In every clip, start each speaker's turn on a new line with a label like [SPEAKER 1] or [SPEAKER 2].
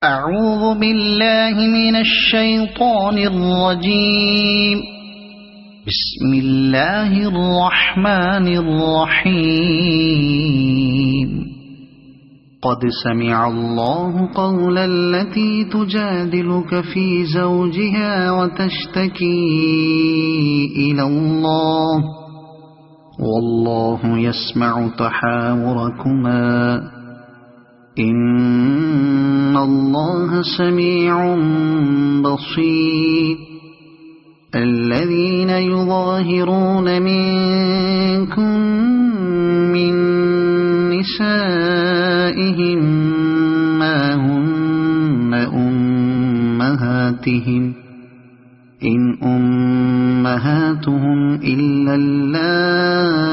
[SPEAKER 1] أعوذ بالله من الشيطان الرجيم. بسم الله الرحمن الرحيم. قد سمع الله قول التي تجادلك في زوجها وتشتكي إلى الله والله يسمع تحاوركما إن الله سميع بصير. الذين يظاهرون منكم من نسائهم ما هن أمهاتهم إن أمهاتهم إلا اللائي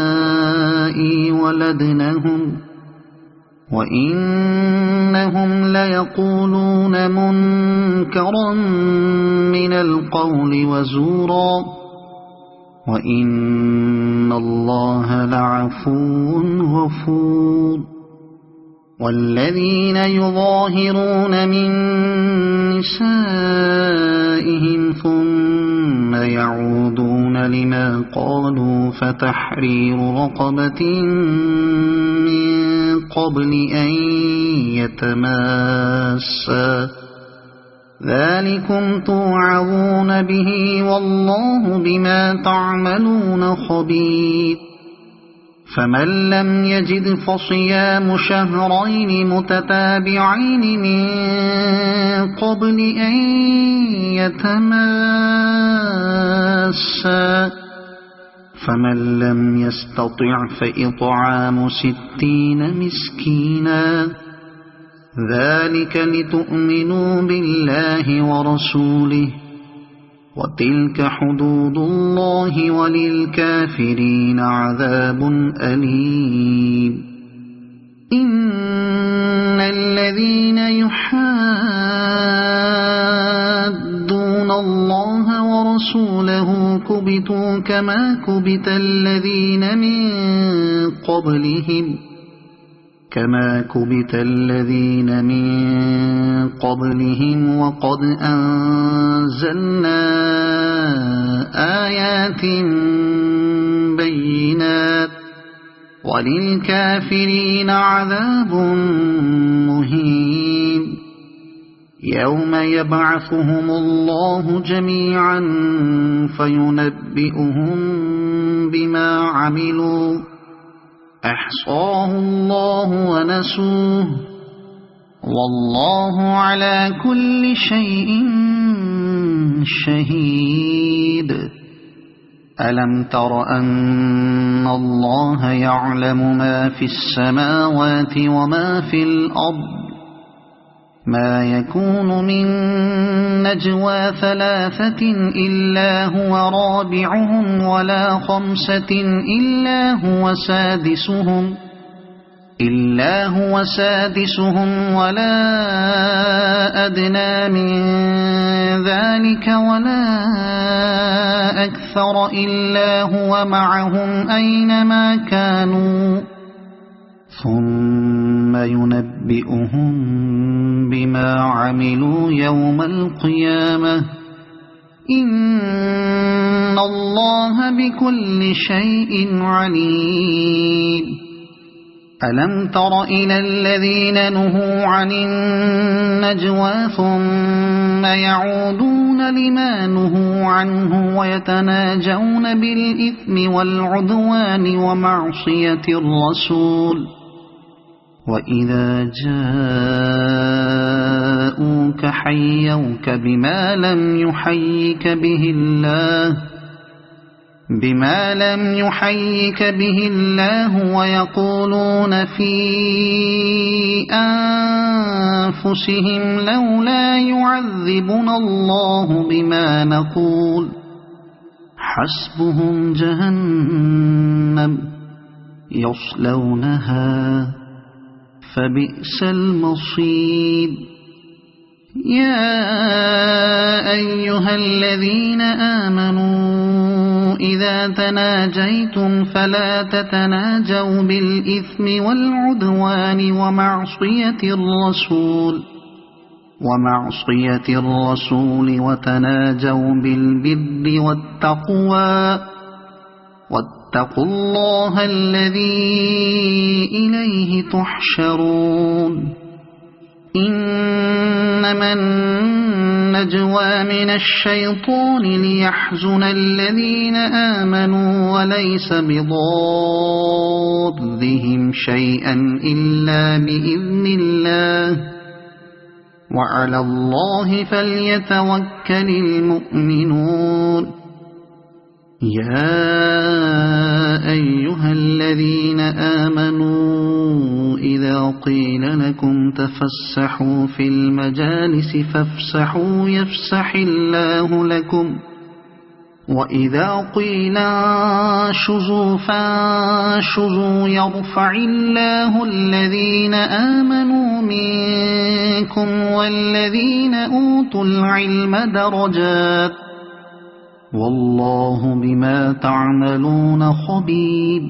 [SPEAKER 1] ولدنهم وإنهم ليقولون منكرا من القول وزورا وإن الله لعفو غفور. والذين يظاهرون من نسائهم ثم يعودون لما قالوا فتحرير رقبة من قبل أن يتماسا ذلكم توعظون به والله بما تعملون خبير. فمن لم يجد فصيام شهرين متتابعين من قبل أن يتماسا فمن لم يستطع فإطعام 60 مسكينا ذلك لتؤمنوا بالله ورسوله وتلك حدود الله وللكافرين عذاب أليم. إن الذين يحادون الله ورسوله كبتوا كما كبت الذين من قبلهم وقد أنزلنا آيات بينات وللكافرين عذاب مهين. يوم يبعثهم الله جميعا فينبئهم بما عملوا أحصاه الله ونسوه والله على كل شيء شهيد. ألم تر أن الله يعلم ما في السماوات وما في الأرض ما يكون من نجوى 3 إلا هو رابعهم ولا 5 إلا هو سادسهم ولا أدنى من ذلك ولا أكثر إلا هو معهم أينما كانوا ثم ينبئهم بما عملوا يوم القيامة إن الله بكل شيء عليم. ألم تر إلى الذين نهوا عن النجوى ثم يعودون لما نهوا عنه ويتناجون بالإثم والعدوان ومعصية الرسول وإذا جاءوك حيوك بما لم يحيك به الله ويقولون في أنفسهم لولا يعذبنا الله بما نقول حسبهم جهنم يصلونها فبئس المصير. يا أيها الذين آمنوا إذا تناجيتم فلا تتناجوا بالإثم والعدوان ومعصية الرسول ومعصية الرسول وتناجوا بالبر والتقوى واتقوا الله الذي إليه تحشرون إنما النجوى من الشيطان ليحزن الذين آمنوا وليس بضارهم شيئا إلا بإذن الله وعلى الله فليتوكل المؤمنون يا أيها الذين آمنوا إذا قيل لكم تفسحوا في المجالس فافسحوا يفسح الله لكم وإذا قيل انشزوا فانشزوا يرفع الله الذين آمنوا منكم والذين أوتوا العلم درجات والله بما تعملون خبير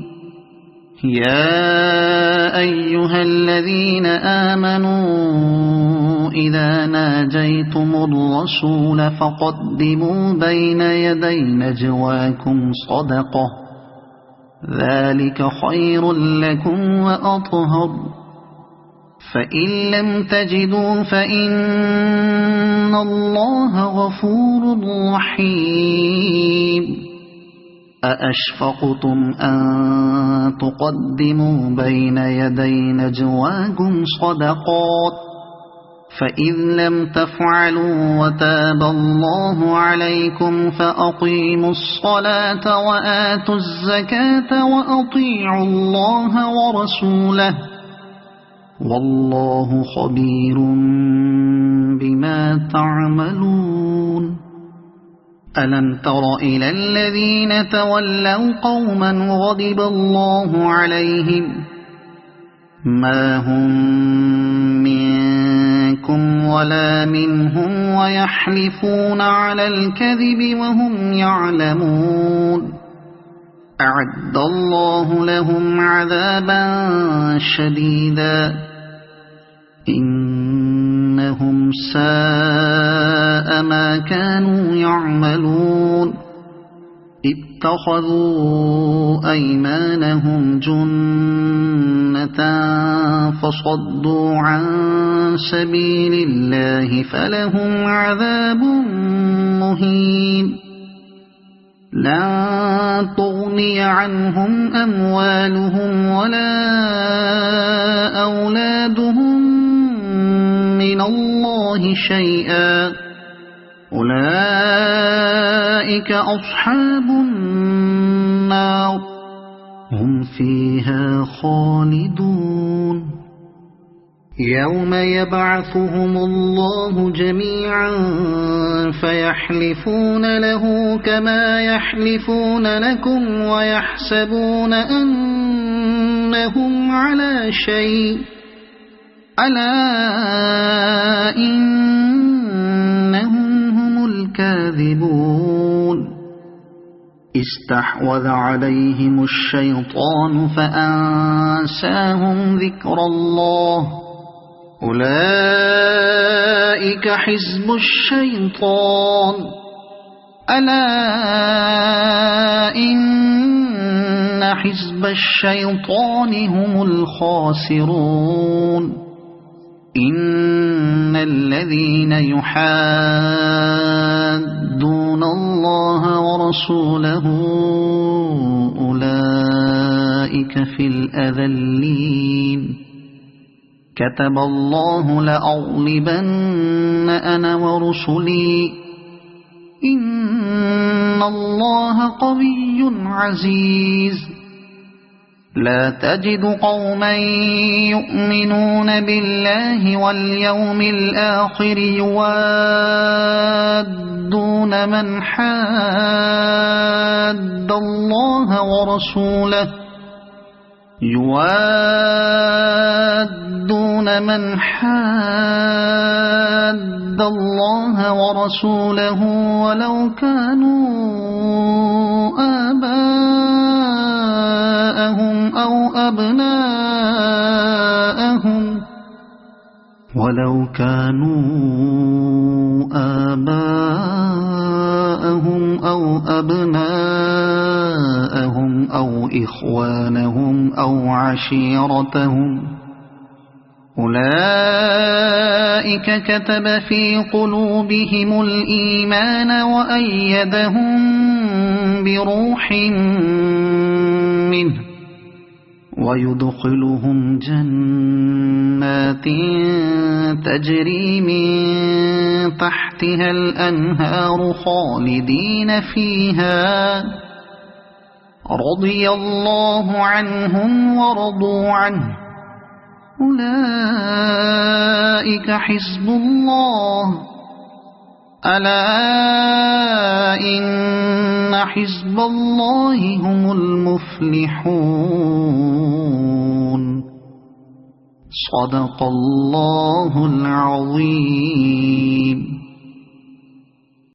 [SPEAKER 1] يا أيها الذين آمنوا إذا ناجيتم الرسول فقدموا بين يدي نجواكم صدقة ذلك خير لكم وأطهر فإن لم تجدوا فإن الله غفور رحيم أأشفقتم أن تقدموا بين يدي نجواكم صدقات فإذ لم تفعلوا وتاب الله عليكم فأقيموا الصلاة وآتوا الزكاة وأطيعوا الله ورسوله والله خبير بما تعملون ألم تر إلى الذين تولوا قوما غضب الله عليهم ما هم منكم ولا منهم ويحلفون على الكذب وهم يعلمون أعد الله لهم عذابا شديدا إنهم ساء ما كانوا يعملون اتخذوا أيمانهم جنة فصدوا عن سبيل الله فلهم عذاب مهين لن تغني عنهم أموالهم ولا أولادهم من الله شيئا أولئك أصحاب النار هم فيها خالدون يوم يبعثهم الله جميعا فيحلفون له كما يحلفون لكم ويحسبون أنهم على شيء ألا إنهم هم الكاذبون استحوذ عليهم الشيطان فأنساهم ذكر الله أولئك حزب الشيطان ألا إن حزب الشيطان هم الخاسرون إن الذين يحادون الله ورسوله أولئك في الأذلين كتب الله لأغلبن أنا ورسلي إن الله قوي عزيز لا تجد قوما يؤمنون بالله واليوم الآخر يوادون من حاد الله ورسوله ولو كانوا آباءهم أو أبناءهم ولو كانوا آباءهم أو أبناءهم أو إخوانهم أو عشيرتهم أولئك كتب في قلوبهم الإيمان وأيدهم بروح منه ويدخلهم جنات تجري من تحتها الأنهار خالدين فيها رضي الله عنهم ورضوا عنه أولئك حزب الله ألا إن حزب الله هم المفلحون صدق الله العظيم.